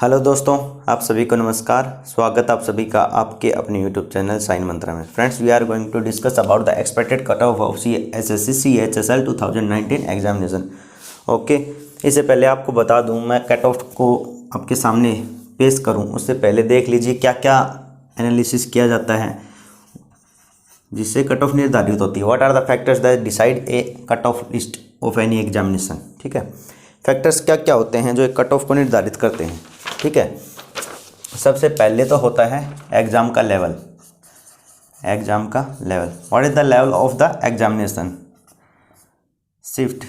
Hello दोस्तों, आप सभी को नमस्कार। स्वागत आप सभी का आपके अपने यूट्यूब चैनल साइन मंत्रा में। Friends, we are going to discuss about the expected cut off SSC CHSL 2019 examination. Okay, इससे पहले आपको बता दूं, मैं कट ऑफ को आपके सामने पेश करूं उससे पहले देख लीजिए क्या क्या एनालिसिस किया जाता है जिससे कट ऑफ निर्धारित होती है। What are the factors that decide a cut off list of any examination. ठीक है, फैक्टर्स क्या क्या होते हैं जो एक कट ऑफ को निर्धारित करते हैं। ठीक है, सबसे पहले तो होता है एग्जाम का लेवल। एग्जाम का level, what is the level of the examination. Shift,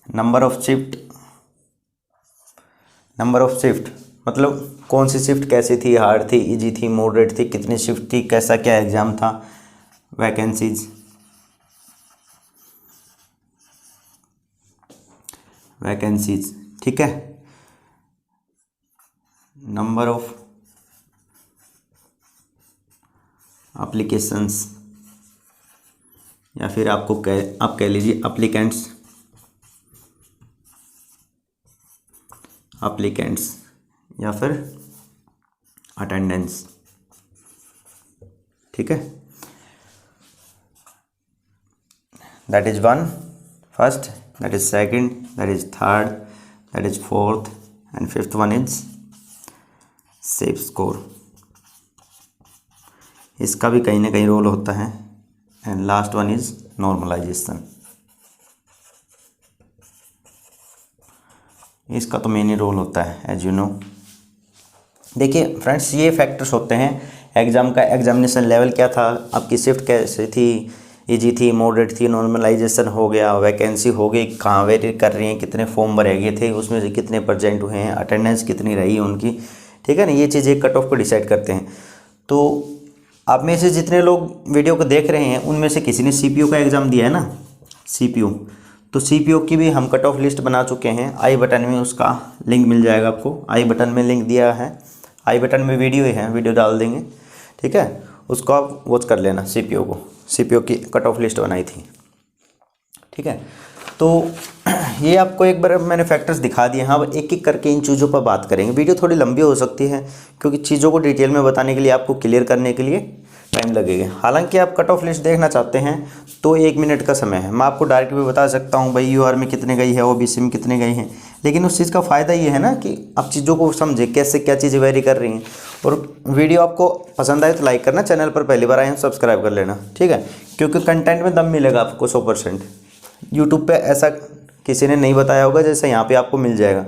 number of shift. Number of shift मतलब कौन सी शिफ्ट कैसी थी, हार्ड थी, इजी थी, मॉडरेट थी, कितनी शिफ्ट थी, कैसा क्या एग्जाम था। Vacancies, vacancies. ठीक है, नंबर ऑफ एप्लीकेशंस या फिर आप कह लीजिए एप्लीकेंट्स या फिर अटेंडेंस। ठीक है, that is one first, that is second, that is third, that is fourth and fifth one is safe score. इसका भी कहीं ना कहीं रोल होता है। And last one is normalization. इसका तो मेन ही रोल होता है एज यू नो। देखिए फ्रेंड्स, ये फैक्टर्स होते हैं एग्जाम का। एग्जामिनेशन लेवल क्या था, आपकी शिफ्ट कैसे थी, इजी थी, मॉडरेट थी, नॉर्मलाइजेशन हो गया, वैकेंसी हो गई, कहाँ वेरी कर रही हैं, कितने फॉर्म भरे गए थे, उसमें से कितने परसेंट हुए हैं, अटेंडेंस कितनी रही है उनकी। ठीक है ना, ये चीज़ें कट ऑफ को डिसाइड करते हैं। तो आप में से जितने लोग वीडियो को देख रहे हैं उनमें से किसी ने CPU का एग्ज़ाम दिया है ना, CPU, तो CPU की भी हम कट ऑफ लिस्ट बना चुके हैं। आई बटन में उसका लिंक मिल जाएगा आपको। आई बटन में लिंक दिया है, आई बटन में वीडियो है, वीडियो डाल देंगे। ठीक है, उसको आप वॉच कर लेना। CPU की कट ऑफ लिस्ट बनाई थी। ठीक है, तो ये आपको एक बार मैंने फैक्टर्स दिखा दिए हैं। अब एक एक करके इन चीज़ों पर बात करेंगे। वीडियो थोड़ी लंबी हो सकती है क्योंकि चीज़ों को डिटेल में बताने के लिए, आपको क्लियर करने के लिए टाइम लगेगा। हालांकि आप कट ऑफ लिस्ट देखना चाहते हैं तो 1 मिनट का समय है। मैं आपको डायरेक्ट भी बता सकता हूँ भाई UR में कितने गई है, OBC में कितने गई हैं, लेकिन उस चीज़ का फ़ायदा ये है ना कि आप चीज़ों को समझे कैसे क्या चीज़ें वेरी कर रही हैं। और वीडियो आपको पसंद आए तो लाइक करना, चैनल पर पहली बार आए हैं सब्सक्राइब कर लेना। ठीक है, क्योंकि कंटेंट में दम मिलेगा आपको 100%। यूट्यूब पे ऐसा किसी ने नहीं बताया होगा जैसे यहाँ पे आपको मिल जाएगा।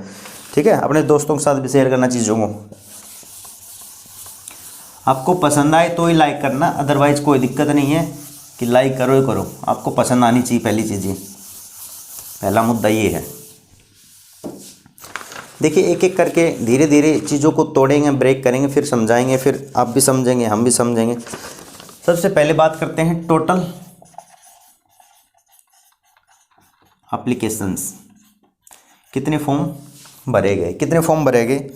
ठीक है, अपने दोस्तों के साथ भी शेयर करना चीज़ों को। आपको पसंद आए तो ही लाइक करना, अदरवाइज़ कोई दिक्कत नहीं है कि लाइक करो ही करो, आपको पसंद आनी चाहिए। पहली चीज़ ये, पहला मुद्दा ये है। देखिए एक एक करके धीरे धीरे चीज़ों को तोड़ेंगे, ब्रेक करेंगे, फिर समझाएंगे, फिर आप भी समझेंगे, हम भी समझेंगे। सबसे पहले बात करते हैं टोटल एप्लीकेशंस। कितने फॉर्म भरे गए, कितने फॉर्म भरे गए।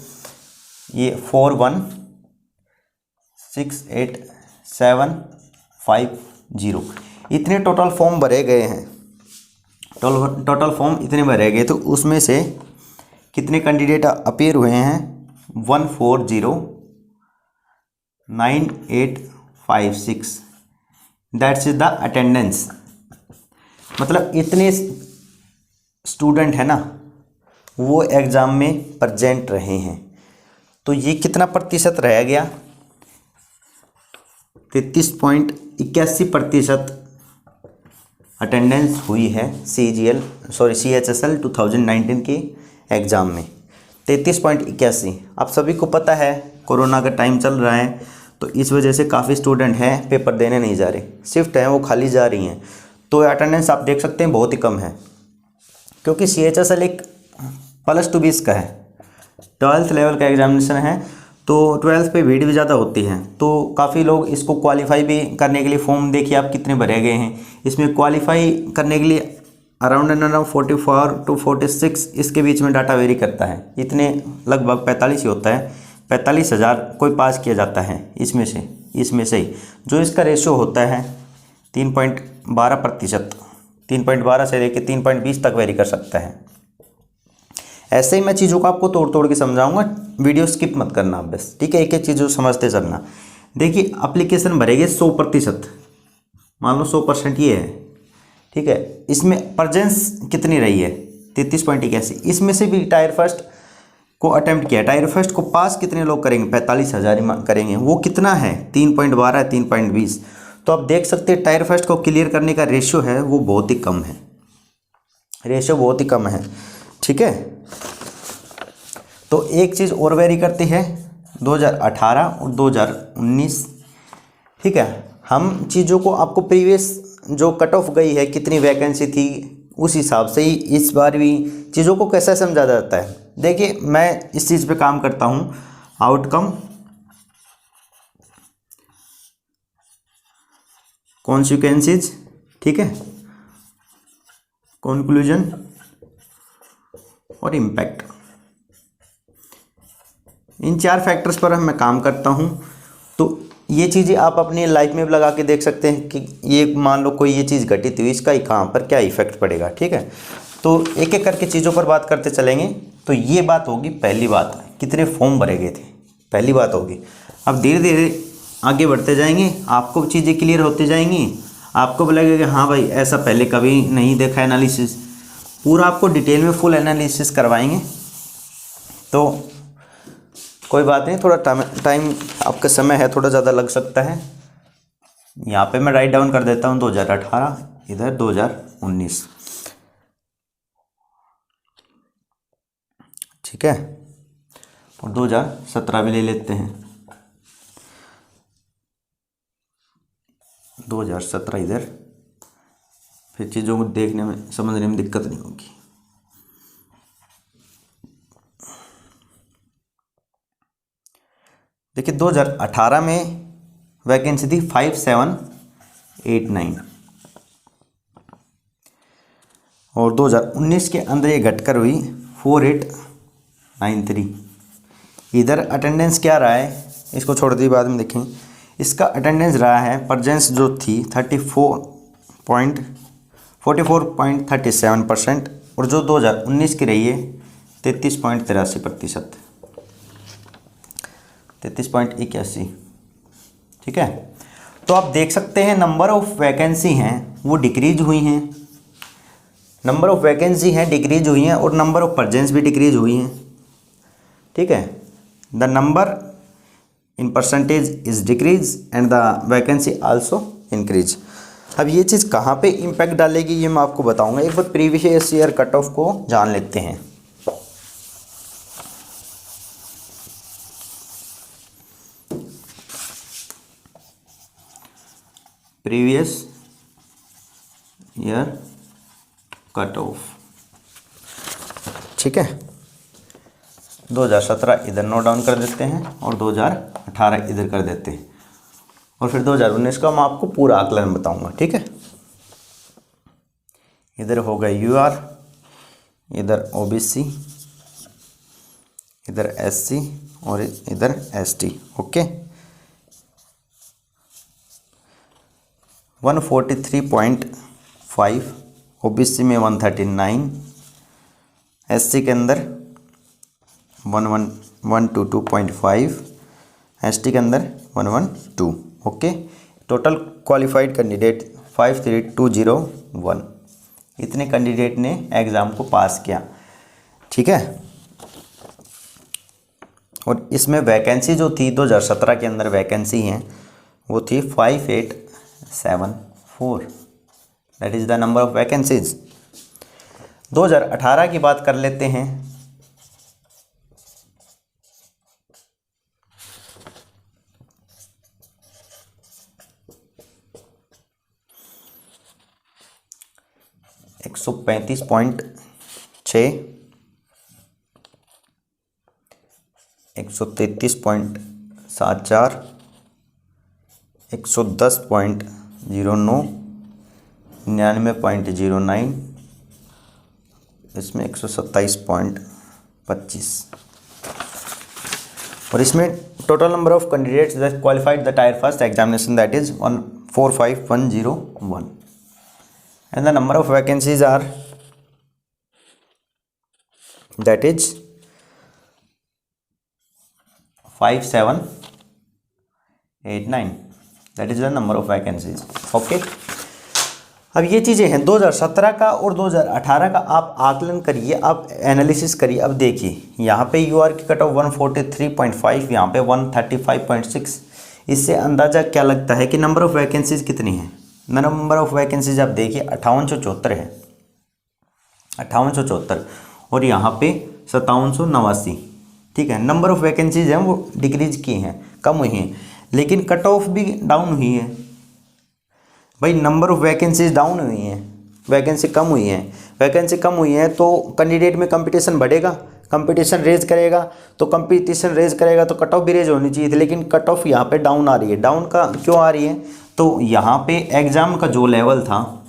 ये 4168,750 इतने टोटल फॉर्म भरे गए हैं। टोटल फॉर्म इतने भरे गए, तो उसमें से कितने कैंडिडेट अपीयर हुए हैं। 140,9856, दैट्स इज द अटेंडेंस। मतलब इतने स्टूडेंट है ना वो एग्ज़ाम में प्रेजेंट रहे हैं। तो ये कितना प्रतिशत रह गया, 33.81% अटेंडेंस हुई है CHSL 2019 के एग्ज़ाम में। 33.81। आप सभी को पता है कोरोना का टाइम चल रहा है, तो इस वजह से काफ़ी स्टूडेंट हैं पेपर देने नहीं जा रहे, शिफ्ट हैं वो खाली जा रही हैं। तो अटेंडेंस आप देख सकते हैं बहुत ही कम है, क्योंकि CHSL एक +2 20 का है, 12th लेवल का एग्जामिनेशन है। तो 12th पे भीड़ भी ज़्यादा होती है, तो काफ़ी लोग इसको क्वालिफाई भी करने के लिए फॉर्म देखिए आप कितने भरे गए हैं। इसमें क्वालिफाई करने के लिए अराउंड 44 to 46 इसके बीच में डाटा वेरी करता है। इतने लगभग 45 ही होता है, 45,000 कोई पास किया जाता है इसमें से ही जो इसका रेशियो होता है 3.12%, 3.12 से लेकर 3.20 तक वेरी कर सकता है। ऐसे ही मैं चीज़ों को आपको तोड़ तोड़ के समझाऊंगा, वीडियो स्किप मत करना आप बस, ठीक है, एक एक चीज़ों समझते चलना। देखिए एप्लीकेशन भरेंगे 100%, मान लो 100% ये है, ठीक है। इसमें परजेंस कितनी रही है 33.81, इसमें से भी टायर फर्स्ट को अटेम्प्ट किया, टायर फर्स्ट को पास कितने लोग करेंगे 45,000 करेंगे, वो कितना है 3.12 है 3.20। तो आप देख सकते हैं टायर फर्स्ट को क्लियर करने का रेशियो है वो बहुत ही कम है, रेशियो बहुत ही कम है, ठीक है। तो एक चीज़ और वेरी करती है 2018 और 2019, ठीक है। हम चीज़ों को आपको प्रीवियस जो कट ऑफ गई है कितनी वैकेंसी थी उस हिसाब से ही इस बार भी चीज़ों को कैसे समझा जाता है। देखिए मैं इस चीज़ पे काम करता हूँ, आउटकम कॉन्सिक्वेंसेज, ठीक है, कंक्लूजन और इम्पैक्ट, इन 4 फैक्टर्स पर मैं काम करता हूँ। तो ये चीज़ें आप अपनी लाइफ में भी लगा के देख सकते हैं कि ये मान लो कोई ये चीज़ घटित हुई, इसका ही कहाँ पर क्या इफेक्ट पड़ेगा, ठीक है। तो एक एक करके चीज़ों पर बात करते चलेंगे। तो ये बात होगी पहली बात, कितने फॉर्म भरे गए थे, पहली बात होगी। अब धीरे धीरे आगे बढ़ते जाएंगे, आपको चीज़ें क्लियर होती जाएंगी, आपको भी लगेगा हाँ भाई ऐसा पहले कभी नहीं देखा एनालिसिस, पूरा आपको डिटेल में फुल एनालिसिस करवाएंगे। तो कोई बात नहीं, थोड़ा टाइम आपका समय है थोड़ा ज़्यादा लग सकता है। यहाँ पे मैं राइट डाउन कर देता हूँ 2018, इधर 2019, ठीक है, और 2017 भी ले लेते हैं, 2017 इधर, फिर चीज़ों को देखने में समझने में दिक्कत नहीं होगी। देखिए 2018 में वैकेंसी थी 5789 और 2019 के अंदर ये घटकर हुई 4893। इधर अटेंडेंस क्या रहा है, इसको छोड़ दी बाद में देखें, इसका अटेंडेंस रहा है परजेंस जो थी 44.37% और जो 2019 की रही है 33.83%, 33.81, ठीक है। तो आप देख सकते हैं नंबर ऑफ वैकेंसी हैं वो डिक्रीज हुई हैं, नंबर ऑफ वैकेंसी हैं डिक्रीज हुई हैं और नंबर ऑफ परजेंस भी डिक्रीज हुई हैं, ठीक है। The number in percentage is decrease and the vacancy also increase. अब ये चीज़ कहाँ पे इम्पैक्ट डालेगी ये मैं आपको बताऊंगा। एक बार प्रीवियस ईयर कट ऑफ को जान लेते हैं। प्रीवियस ईयर कट ऑफ, ठीक है, 2017 इधर नोट डाउन कर देते हैं और 2018 इधर कर देते हैं और फिर 2019 का मैं आपको पूरा आकलन बताऊंगा, ठीक है। इधर होगा यूआर, इधर ओबीसी, इधर एससी और इधर एसटी, ओके। 143.5 ओबीसी में 139, एससी के अंदर 122.5, एसटी के अंदर 112, ओके। टोटल क्वालिफाइड कैंडिडेट 53201, इतने कैंडिडेट ने एग्ज़ाम को पास किया, ठीक है। और इसमें वैकेंसी जो थी 2017 के अंदर वैकेंसी हैं वो थी 5874, that is the number of vacancies. 2018 की बात कर लेते हैं। एक 135.6, 133.74, 110.09, 99.09, इसमें 127.25 और इसमें total number of candidates that qualified the tyre first examination that is 145,101 and the number of vacancies are that is 5789, that is the number of vacancies. Okay, अब ये चीज़ें हैं 2017 का और 2018 का, आप आकलन करिए, आप एनालिसिस करिए। अब देखिए यहाँ पे यूआर की कट ऑफ 143.5, यहाँ पे 135.6। इससे अंदाज़ा क्या लगता है कि नंबर ऑफ़ वैकेंसीज कितनी है? नंबर ऑफ़ वैकेंसीज आप देखिए 5874 है, 5874, और यहाँ पे 5789। ठीक है, नंबर ऑफ़ वैकेंसीज हैं वो डिक्रीज की हैं, कम हुई हैं, लेकिन कट ऑफ भी डाउन हुई है। भाई नंबर ऑफ़ वैकेंसीज डाउन हुई हैं, वैकेंसी कम हुई है, वैकेंसी कम हुई है तो कैंडिडेट में कंपटीशन बढ़ेगा, कंपटीशन रेज करेगा, तो कंपटीशन रेज करेगा तो कट ऑफ भी रेज होनी चाहिए थी, लेकिन कट ऑफ यहाँ पे डाउन आ रही है। डाउन का क्यों आ रही है? तो यहाँ पे एग्ज़ाम का जो लेवल था,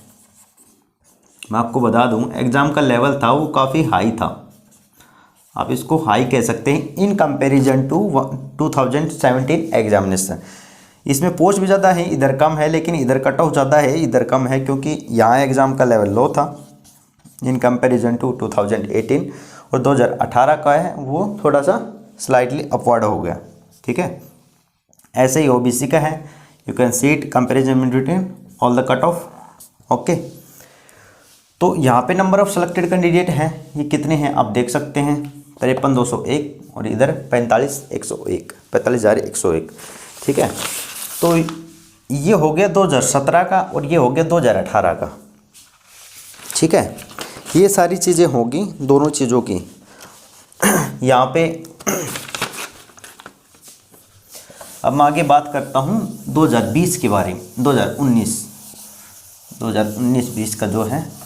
मैं आपको बता दूँ, एग्ज़ाम का लेवल था वो काफ़ी हाई था, आप इसको हाई कह सकते हैं इन कंपैरिजन टू 2017 एग्जामिनेशन। इसमें पोस्ट भी ज़्यादा है, इधर कम है, लेकिन इधर कट ऑफ ज़्यादा है, इधर कम है, क्योंकि यहाँ एग्ज़ाम का लेवल लो था इन कंपैरिजन टू 2018, और 2018 का है वो थोड़ा सा स्लाइटली अपवर्ड हो गया। ठीक है, ऐसे ही ओबीसी का है, you can see it comparison between all the cut off. Okay, तो यहाँ पे नंबर ऑफ सेलेक्टेड कैंडिडेट हैं, ये कितने हैं आप देख सकते हैं, 53,201, और इधर 45,101, 45,101। ठीक है, तो ये हो गया 2017 का और ये हो गया 2018 का। ठीक है, ये सारी चीज़ें होगी दोनों चीज़ों की। यहाँ पे अब मैं आगे बात करता हूँ 2020 के बारे में, 2019-20 का जो है,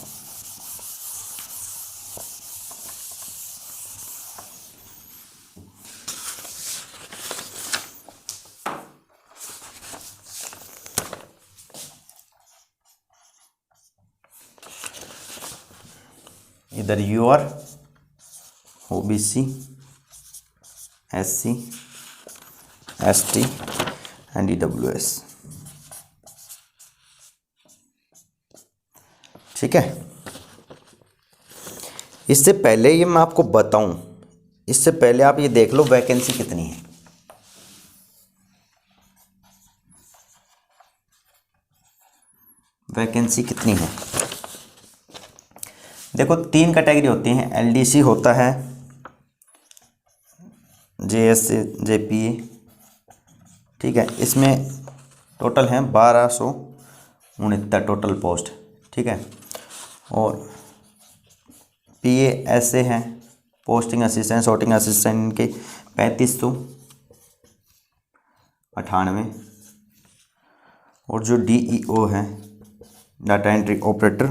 इधर UR, OBC, SC, ST and EWS. ठीक है, इससे पहले ये मैं आपको बताऊं, इससे पहले आप ये देख लो वैकेंसी कितनी है। वैकेंसी कितनी है देखो, 3 कैटेगरी होती हैं, एलडीसी होता है, जेएससी, जेपीए। ठीक है, इसमें टोटल हैं 1269 टोटल पोस्ट। ठीक है, और पीए ऐसे हैं, पोस्टिंग असिस्टेंट, सॉर्टिंग असिस्टेंट के 3598, और जो डीईओ है, data entry operator,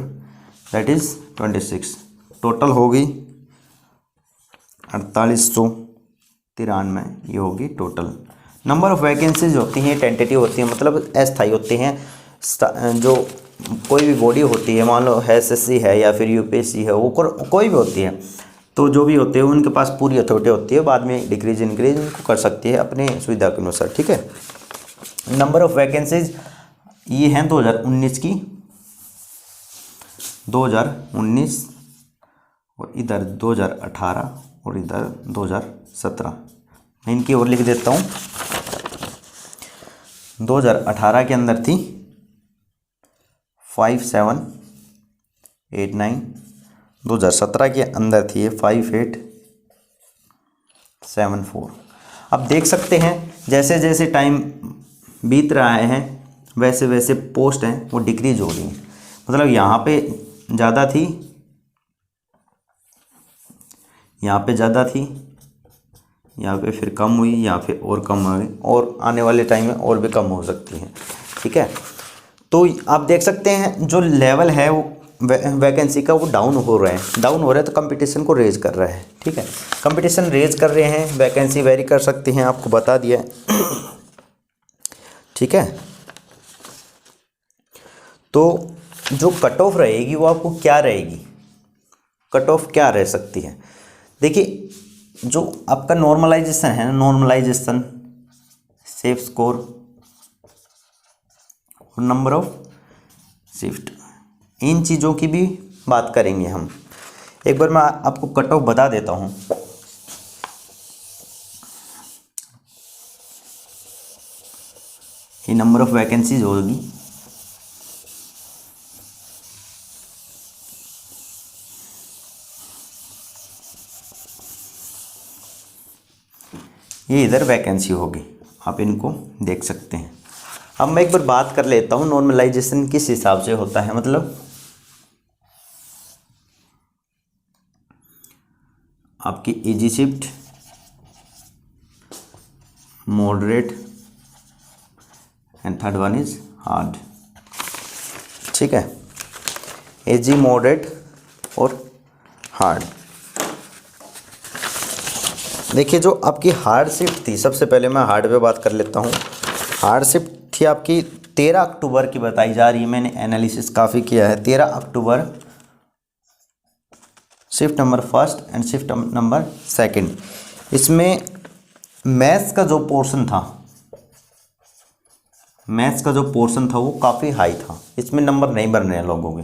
that is 26। Total होगी 4893, ये होगी टोटल। नंबर ऑफ़ वैकेंसीज होती हैं टेंटेटिव होती हैं, मतलब अस्थायी होती हैं। जो कोई भी बॉडी होती है, मान लो एसएससी है या फिर यूपीएससी है, वो कोई भी होती है, तो जो भी होते हैं उनके पास पूरी अथॉरिटी होती है, बाद में डिक्रीज इंक्रीज उनको कर सकती है अपने सुविधा के अनुसार। ठीक है, नंबर ऑफ़ वैकेंसीज ये हैं 2019 की, 2019, और इधर 2018, और इधर 2017। मैं इनकी और लिख देता हूँ। 2018 के अंदर थी 5789, 2017 के अंदर थी ये 5874। अब देख सकते हैं जैसे जैसे टाइम बीत रहा है वैसे वैसे पोस्ट हैं वो डिक्रीज हो रही हैं। मतलब यहाँ पे ज़्यादा थी, यहाँ पे ज़्यादा थी, यहाँ पे फिर कम हुई, यहाँ पे और कम हो गई, और आने वाले टाइम में और भी कम हो सकती हैं। ठीक है, तो आप देख सकते हैं जो लेवल है वो वैकेंसी का वो डाउन हो रहा है, तो कंपटीशन को रेज कर रहा है। ठीक है, कंपटीशन रेज कर रहे हैं, वैकेंसी वेरी कर सकती हैं, आपको बता दिया है। ठीक है, तो जो कट ऑफ रहेगी वो आपको क्या रहेगी, कट ऑफ क्या रह सकती है? देखिए, जो आपका नॉर्मलाइजेशन है, नॉर्मलाइजेशन, सेफ स्कोर और नंबर ऑफ शिफ्ट, इन चीज़ों की भी बात करेंगे हम। एक बार मैं आपको कट ऑफ बता देता हूँ। ये नंबर ऑफ वैकेंसीज होगी। ये इधर वैकेंसी होगी, आप इनको देख सकते हैं। अब मैं एक बार बात कर लेता हूँ नॉर्मलाइजेशन किस हिसाब से होता है। मतलब आपकी easy shift, moderate and third one is hard. ठीक है, इजी, मॉडरेट और हार्ड। देखिए जो आपकी हार्ड शिफ्ट थी, सबसे पहले मैं हार्ड पे बात कर लेता हूँ। हार्ड शिफ्ट थी आपकी 13 अक्टूबर की बताई जा रही है, मैंने एनालिसिस काफ़ी किया है। 13 अक्टूबर shift number first and shift number second. इसमें मैथ्स का जो पोर्शन था वो काफ़ी हाई था, इसमें नंबर नहीं बन रहे हैं लोगों के।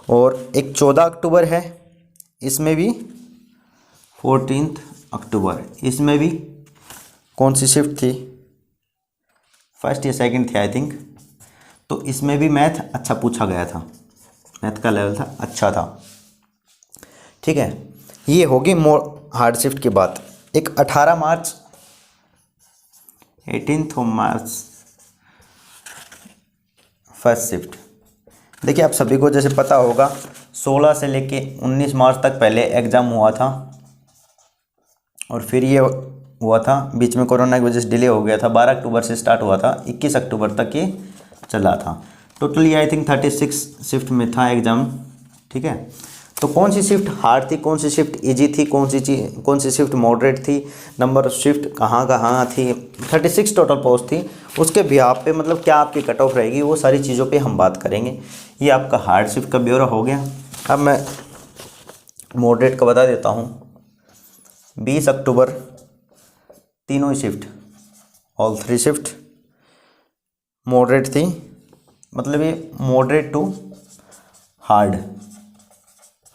और एक 14 अक्टूबर है, इसमें भी 14 अक्टूबर, इसमें भी कौन सी शिफ्ट थी, फर्स्ट या सेकंड थी आई थिंक। तो इसमें भी मैथ अच्छा पूछा गया था, मैथ का लेवल था अच्छा था। ठीक है, ये होगी हार्ड शिफ्ट की बात। एक 18 मार्च 18 मार्च फर्स्ट शिफ्ट। देखिए आप सभी को जैसे पता होगा 16 से लेके 19 मार्च तक पहले एग्ज़ाम हुआ था, और फिर ये हुआ था, बीच में कोरोना की वजह से डिले हो गया था। 12 अक्टूबर से स्टार्ट हुआ था, 21 अक्टूबर तक ये चला था। टोटली आई थिंक 36 शिफ्ट में था एग्ज़ाम। ठीक है, तो कौन सी शिफ्ट हार्ड थी, कौन सी शिफ्ट इजी थी, कौन सी शिफ्ट मॉडरेट थी, नंबर ऑफ शिफ्ट कहाँ कहाँ थी, 36 टोटल पोस्ट थी, उसके बिहाफ पे मतलब क्या आपकी कट ऑफ रहेगी, वो सारी चीज़ों पे हम बात करेंगे। ये आपका हार्ड शिफ्ट का ब्यौरा हो गया। अब मैं मॉडरेट का बता देता हूँ। 20 अक्टूबर तीनों ही शिफ्ट, ऑल 3 शिफ्ट मॉडरेट थी, मतलब ये मॉडरेट टू हार्ड,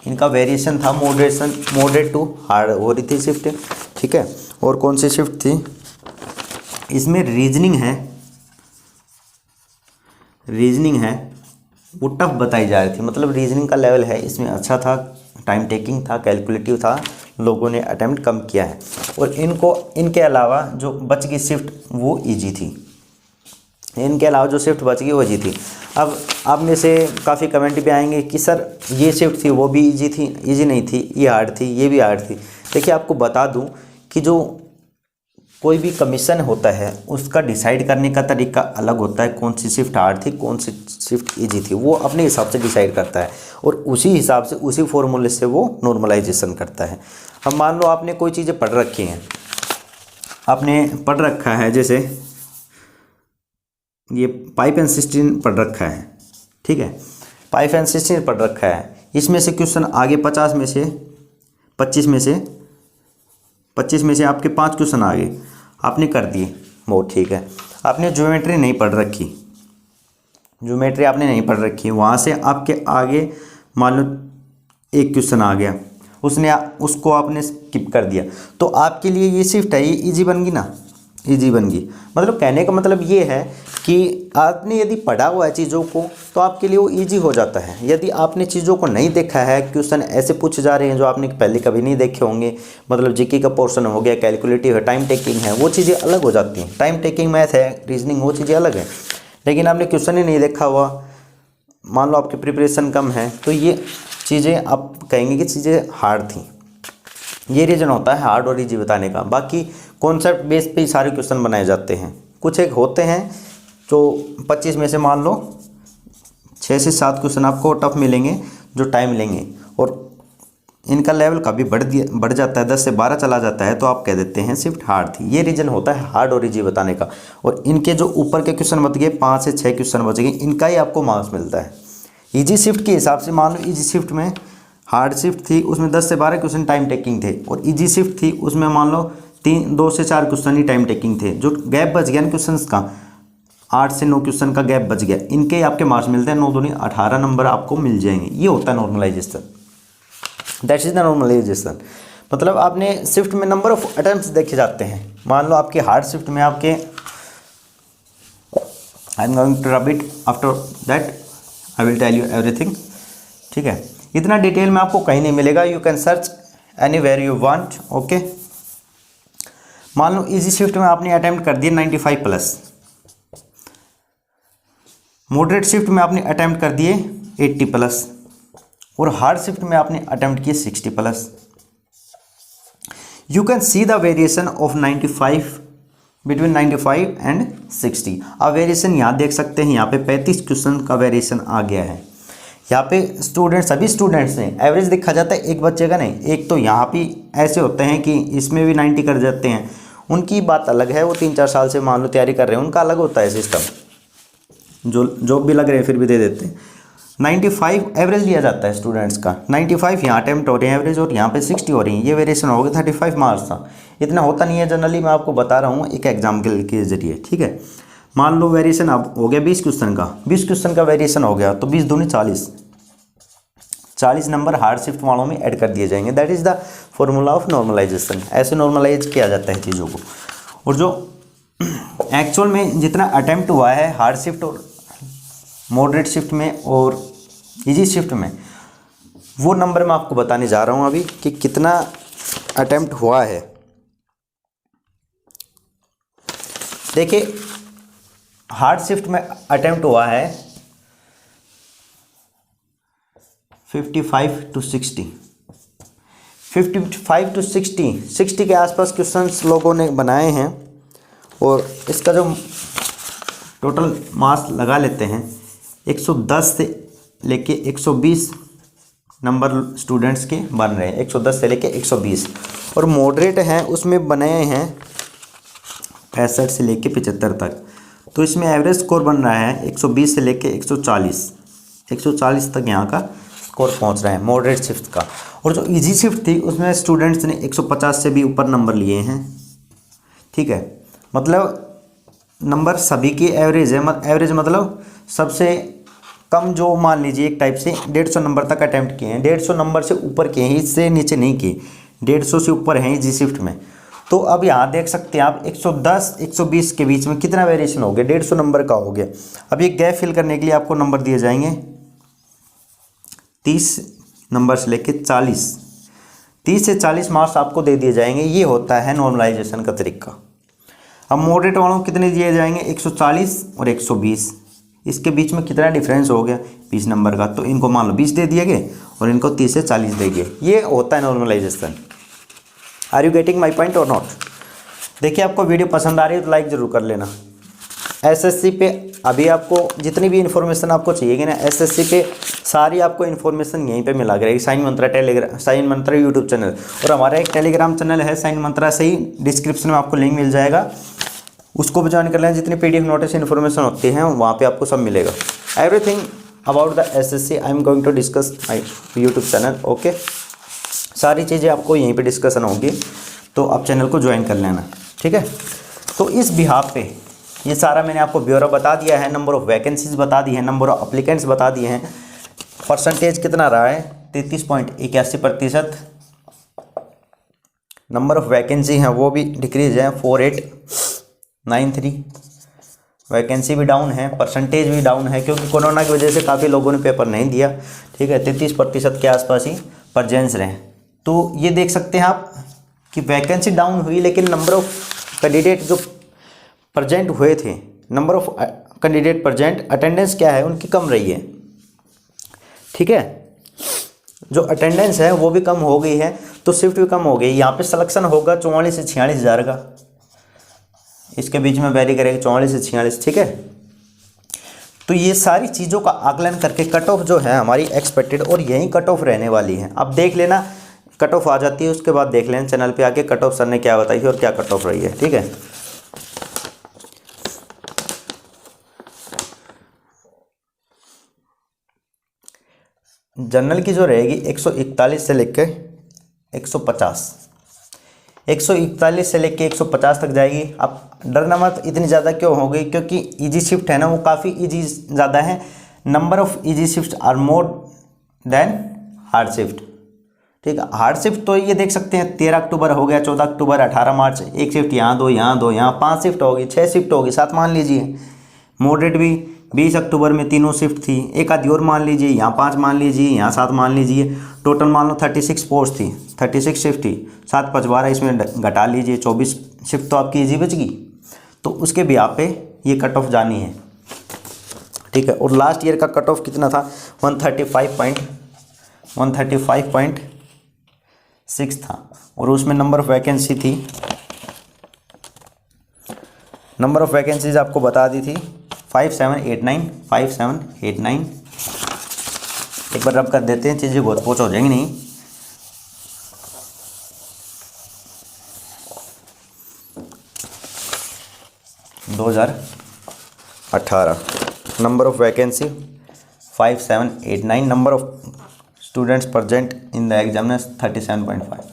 इनका वेरिएशन था, मॉडरेट टू हार्ड हो रही थी शिफ्ट। ठीक है, और कौन सी शिफ्ट थी, इसमें रीजनिंग है वो टफ बताई जा रही थी। मतलब रीजनिंग का लेवल है इसमें अच्छा था, टाइम टेकिंग था, कैलकुलेटिव था, लोगों ने अटेम्प्ट कम किया है। और इनके अलावा जो बच गई शिफ्ट वो इजी थी, इनके अलावा जो शिफ्ट बच गई वो इजी थी। अब आप में से काफ़ी कमेंट भी आएंगे कि सर ये शिफ्ट थी वो भी इजी थी, इजी नहीं थी, ये हार्ड थी, ये भी हार्ड थी। देखिए आपको बता दूं कि जो कोई भी कमीशन होता है उसका डिसाइड करने का तरीका अलग होता है। कौन सी शिफ्ट हार्ड थी, कौन सी शिफ्ट इजी थी, वो अपने हिसाब से डिसाइड करता है, और उसी हिसाब से उसी फॉर्मूले से वो नॉर्मलाइजेशन करता है। अब मान लो आपने कोई चीज़ें पढ़ रखी हैं, आपने पढ़ रखा है, जैसे ये पाइप एंड सिस्टम पढ़ रखा है। ठीक है, पाइप एंड सिस्टम पढ़ रखा है, इसमें से क्वेश्चन आगे 25 में से 25 में से आपके 5 क्वेश्चन आ गए, आपने कर दिए, बहुत ठीक है। आपने ज्योमेट्री नहीं पढ़ रखी, ज्योमेट्री आपने नहीं पढ़ रखी, वहाँ से आपके आगे मान लो एक क्वेश्चन आ गया, उसको आपने स्किप कर दिया, तो आपके लिए ये शिफ्ट है, ये इजी बन गई ना, इजी बन गई। मतलब कहने का मतलब ये है कि आपने यदि पढ़ा हुआ है चीज़ों को तो आपके लिए वो इजी हो जाता है। यदि आपने चीज़ों को नहीं देखा है, क्वेश्चन ऐसे पूछे जा रहे हैं जो आपने पहले कभी नहीं देखे होंगे, मतलब जीके का पोर्शन हो गया, कैलकुलेटिव है, टाइम टेकिंग है, वो चीज़ें अलग हो जाती हैं। टाइम टेकिंग मैथ है, रीजनिंग, वो चीज़ें अलग है। लेकिन आपने क्वेश्चन ही नहीं देखा हुआ, मान लो आपकी प्रिपरेशन कम है, तो ये चीज़ें आप कहेंगे कि चीज़ें हार्ड थी। ये रीज़न होता है हार्ड और इजी बताने का। बाकी कॉन्सेप्ट बेस पे ही सारे क्वेश्चन बनाए जाते हैं। कुछ एक होते हैं जो 25 में से मान लो 6 से 7 क्वेश्चन आपको टफ मिलेंगे जो टाइम लेंगे, और इनका लेवल कभी बढ़ जाता है, 10 से 12 चला जाता है, तो आप कह देते हैं शिफ्ट हार्ड थी। ये रीज़न होता है हार्ड और इजी बताने का। और इनके जो ऊपर के क्वेश्चन बच गए, 5 से 6 क्वेश्चन बच गए, इनका ही आपको मार्क्स मिलता है। ईजी शिफ्ट के हिसाब से मान लो इजी शिफ्ट में हार्ड शिफ्ट थी, उसमें 10 से 12 क्वेश्चन टाइम टेकिंग थे, और इजी शिफ्ट थी उसमें मान लो 2 से 4 क्वेश्चन ही टाइम टेकिंग थे। जो गैप बच गया ना क्वेश्चन का, 8 से 9 क्वेश्चन का गैप बच गया, इनके आपके मार्क्स मिलते हैं 9 दूनी 18 नंबर आपको मिल जाएंगे। ये होता है normalization. That is the normalization. मतलब आपने शिफ्ट में नंबर ऑफ अटेम्प्ट्स देखे जाते हैं। मान लो आपकी हार्ड शिफ्ट में आपके, I am going to rub it after that, I will tell you everything, ठीक है। इतना डिटेल में आपको कहीं नहीं मिलेगा, you can search anywhere you want, okay. मान लो इजी शिफ्ट में आपने अटेम्प्ट कर दिए 95 प्लस, मॉडरेट शिफ्ट में आपने अटेम्प्ट कर दिए 80 प्लस, और हार्ड शिफ्ट में आपने अटेम्प्ट किए 60 plus. You can see the variation of 95 between 95 and 60। अब वेरिएशन यहाँ देख सकते हैं, यहाँ पे 35 क्वेश्चन का वेरिएशन आ गया है। यहाँ पे स्टूडेंट्स, सभी स्टूडेंट्स ने एवरेज देखा जाता है, एक बच्चे का नहीं। एक तो यहाँ भी ऐसे होते हैं कि इसमें भी 90 कर जाते हैं, उनकी बात अलग है, वो 3-4 साल से मान लो तैयारी कर रहे हैं, उनका अलग होता है सिस्टम। जो जॉब भी लग रहे हैं फिर भी दे देते हैं। 95 एवरेज लिया जाता है स्टूडेंट्स का। 95 यहाँ अटेम्प्ट हो रहे हैं एवरेज, और यहाँ पे 60 हो रही है, ये वेरिएशन हो गया 35 मार्क्स का। इतना होता नहीं है जनरली, मैं आपको बता रहा हूँ एक एग्जाम्पल के जरिए, ठीक है। मान लो वेरिएशन अब हो गया 20 क्वेश्चन का, 20 क्वेश्चन का वेरिएशन हो गया, तो 20 दूनी 40, 40 नंबर हार्ड शिफ्ट वालों में ऐड कर दिए जाएंगे। That is the formula of normalization. ऐसे नॉर्मलाइज किया जाता है चीज़ों को। और जो एक्चुअल में जितना अटेम्प्ट हुआ है हार्ड शिफ्ट और मॉडरेट शिफ्ट में और इजी शिफ्ट में, वो नंबर मैं आपको बताने जा रहा हूँ अभी कि कितना अटेम्प्ट हुआ है। देखिए हार्ड शिफ्ट में अटेम्प्ट हुआ है 55 to 60, 55 to 60 के आसपास क्वेश्चंस लोगों ने बनाए हैं। और इसका जो टोटल मार्क्स लगा लेते हैं, 110 से लेके 120 नंबर स्टूडेंट्स के बन रहे हैं, 110 से लेके 120। और मॉडरेट हैं उसमें बनाए हैं 65 से लेके 75 तक। तो इसमें एवरेज स्कोर बन रहा है 120 से लेके 140 तक यहाँ का स्कोर पहुँच रहा है मॉडरेट शिफ्ट का। और जो इजी शिफ्ट थी उसमें स्टूडेंट्स ने 150 से भी ऊपर नंबर लिए हैं, ठीक है। मतलब नंबर सभी की एवरेज है, एवरेज मतलब सबसे कम जो मान लीजिए एक टाइप से 150 नंबर तक अटैम्प्ट किए हैं, 150 नंबर से ऊपर किए हैं, इससे नीचे नहीं किए, 150 से ऊपर हैं इजी शिफ्ट में। तो अब यहाँ देख सकते हैं आप 110 120 के बीच में कितना वेरिएशन हो गया, 150 नंबर का हो गया। अब ये गैप फिल करने के लिए आपको नंबर दिए जाएंगे 30 नंबर से लेके 40, 30 से 40 मार्क्स आपको दे दिए जाएंगे। ये होता है नॉर्मलाइजेशन का तरीका। अब मॉडरेट वालों को कितने दिए जाएंगे, 140 और 120, इसके बीच में कितना डिफरेंस हो गया 20 नंबर का। तो इनको मान लो 20 दे दिए गए और इनको 30 से 40 दे गए। ये होता है normalization. Are you getting my point और नॉट? देखिए आपको वीडियो पसंद आ रही है तो लाइक ज़रूर कर लेना। एसएससी पे अभी आपको जितनी भी इन्फॉर्मेशन आपको चाहिए ना, एसएससी पे सारी आपको इन्फॉर्मेशन यहीं पे मिला करेगी। साइन मंत्रा यूट्यूब चैनल, और हमारा एक टेलीग्राम चैनल है साइन मंत्रा से ही, डिस्क्रिप्शन में आपको लिंक मिल जाएगा, उसको भी ज्वाइन कर लेना। जितनी PDF नोटिस इन्फॉर्मेशन होती हैं वहाँ पे आपको सब मिलेगा। Everything about the SSC I am going to discuss my YouTube channel, okay. सारी चीज़ें आपको यहीं पे डिस्कशन होंगी, तो आप चैनल को ज्वाइन कर लेना, ठीक है। तो इस बिहाफ पे ये सारा मैंने आपको ब्यौरा बता दिया है, नंबर ऑफ़ वैकेंसीज बता दी है, नंबर ऑफ अप्लीकेंट्स बता दिए हैं, परसेंटेज कितना रहा है 33.81%। नंबर ऑफ़ वैकेंसी हैं वो भी डिक्रीज है 4893, वैकेंसी भी डाउन है, परसेंटेज भी डाउन है, क्योंकि कोरोना की वजह से काफ़ी लोगों ने पेपर नहीं दिया, ठीक है। 33% के आसपास ही प्रेजेंस रहे। तो ये देख सकते हैं आप कि वैकेंसी डाउन हुई, लेकिन नंबर ऑफ कैंडिडेट जो प्रेजेंट हुए थे, number of candidate present, attendance क्या है उनकी कम रही है, ठीक है। जो अटेंडेंस है वो भी कम हो गई है, तो शिफ्ट भी कम हो गई। यहाँ पे सिलेक्शन होगा 44 से 46 हज़ार का, इसके बीच में वेरी करेगा 44 से 46, ठीक है। तो ये सारी चीज़ों का आकलन करके कट ऑफ जो है हमारी एक्सपेक्टेड, और यही कट ऑफ रहने वाली है। अब देख लेना कट ऑफ आ जाती है, उसके बाद देख लेना चैनल पे आके कट ऑफ सर ने क्या बताई है और क्या कट ऑफ रही है, ठीक है। जनरल की जो रहेगी 141 से लेकर 150, 141 से लेकर 150 तक जाएगी। अब डरना मत, इतनी ज़्यादा क्यों हो गई, क्योंकि इजी शिफ्ट है ना, वो काफ़ी इजी ज़्यादा है। Number of easy shift are more than hard shift, ठीक है। हार्ड शिफ्ट तो ये देख सकते हैं 13 अक्टूबर हो गया, 14 अक्टूबर, 18 मार्च, एक शिफ्ट यहाँ दो, यहाँ दो, यहाँ 5 शिफ्ट होगी, 6 शिफ्ट होगी, 7 मान लीजिए। मॉडरेट भी 20 अक्टूबर में तीनों शिफ्ट थी, एक आधी और मान लीजिए, यहाँ 5 मान लीजिए, यहाँ 7 मान लीजिए, टोटल मान लो 36 पोस्ट थी, 36 शिफ्ट थी, 7 5 12, इसमें घटा लीजिए, 24 शिफ्ट तो आपकी इजी बच गई। तो उसके भी आप पे ये कट ऑफ जानी है, ठीक है। और लास्ट ईयर का कट ऑफ कितना था, 135.6 था। और उसमें नंबर ऑफ वैकेंसी थी, नंबर ऑफ वैकेंसीज आपको बता दी थी 5789। एक बार रब कर देते हैं, चीज़ें बहुत पोच हो जाएंगी नहीं। दो 2018 number of vacancy 5789, number of students present in the examination 37.5।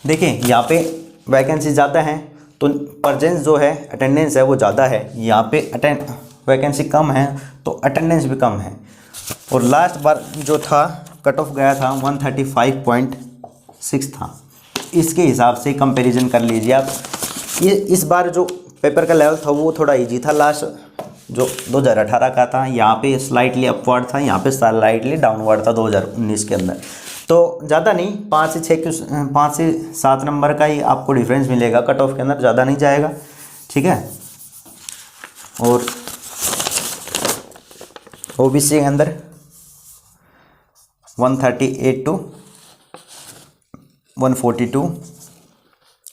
देखिए यहाँ पे वैकेंसी ज़्यादा हैं तो प्रेजेंस जो है, अटेंडेंस है वो ज़्यादा है। यहाँ पे वैकेंसी कम है तो अटेंडेंस भी कम है। और लास्ट बार जो था कट ऑफ गया था 135.6 था। इसके हिसाब से कंपैरिजन कर लीजिए आप। ये इस बार जो पेपर का लेवल था वो थोड़ा इजी था, लास्ट जो 2018 का था यहाँ पे स्लाइटली अपवर्ड था, यहाँ पे स्लाइटली डाउनवर्ड था 2019 के अंदर। तो ज़्यादा नहीं, 5 से 7 नंबर का ही आपको डिफरेंस मिलेगा कट ऑफ के अंदर, ज़्यादा नहीं जाएगा, ठीक है। और ओबीसी के अंदर 138 to 142,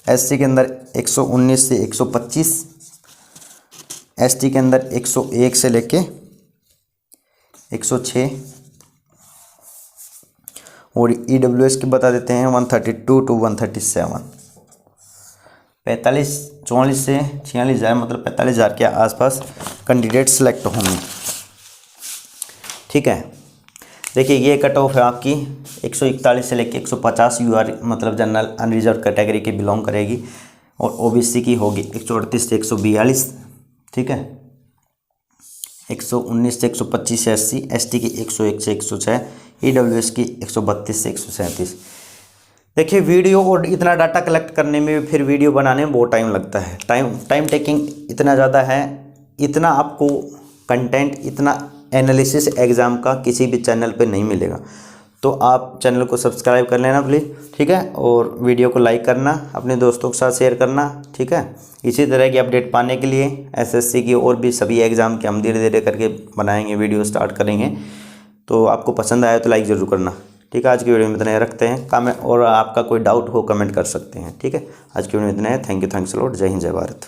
एससी के अंदर 119 से 125, एसटी के अंदर 101 से लेके 106, और ईडब्ल्यूएस की बता देते हैं 132 to 137। 44 से 46,000 मतलब 45,000 के आसपास कैंडिडेट सेलेक्ट होंगे, ठीक है। देखिए ये कट ऑफ है आपकी 141 से लेके 150 यूआर मतलब जनरल अनरिजर्व कैटेगरी की बिलोंग करेगी। और ओबीसी की होगी 138 से 142, ठीक है। 119 से 125 एससी, एसटी की 101 से 106, ईडब्ल्यूएस की 132 से 137। देखिए वीडियो और इतना डाटा कलेक्ट करने में फिर वीडियो बनाने में बहुत टाइम लगता है, टाइम टेकिंग इतना ज़्यादा है, इतना आपको कंटेंट, इतना एनालिसिस एग्ज़ाम का किसी भी चैनल पे नहीं मिलेगा। तो आप चैनल को सब्सक्राइब कर लेना प्लीज़, ठीक है। और वीडियो को लाइक करना, अपने दोस्तों के साथ शेयर करना, ठीक है। इसी तरह की अपडेट पाने के लिए एसएससी की और भी सभी एग्ज़ाम के हम धीरे धीरे करके बनाएंगे, वीडियो स्टार्ट करेंगे। तो आपको पसंद आया तो लाइक ज़रूर करना, ठीक है। आज की वीडियो में इतना ही रखते हैं, कमेंट और आपका कोई डाउट हो कमेंट कर सकते हैं, ठीक है। आज की वीडियो में इतना है। Thank you, thanks a lot. जय हिंद, जय भारत।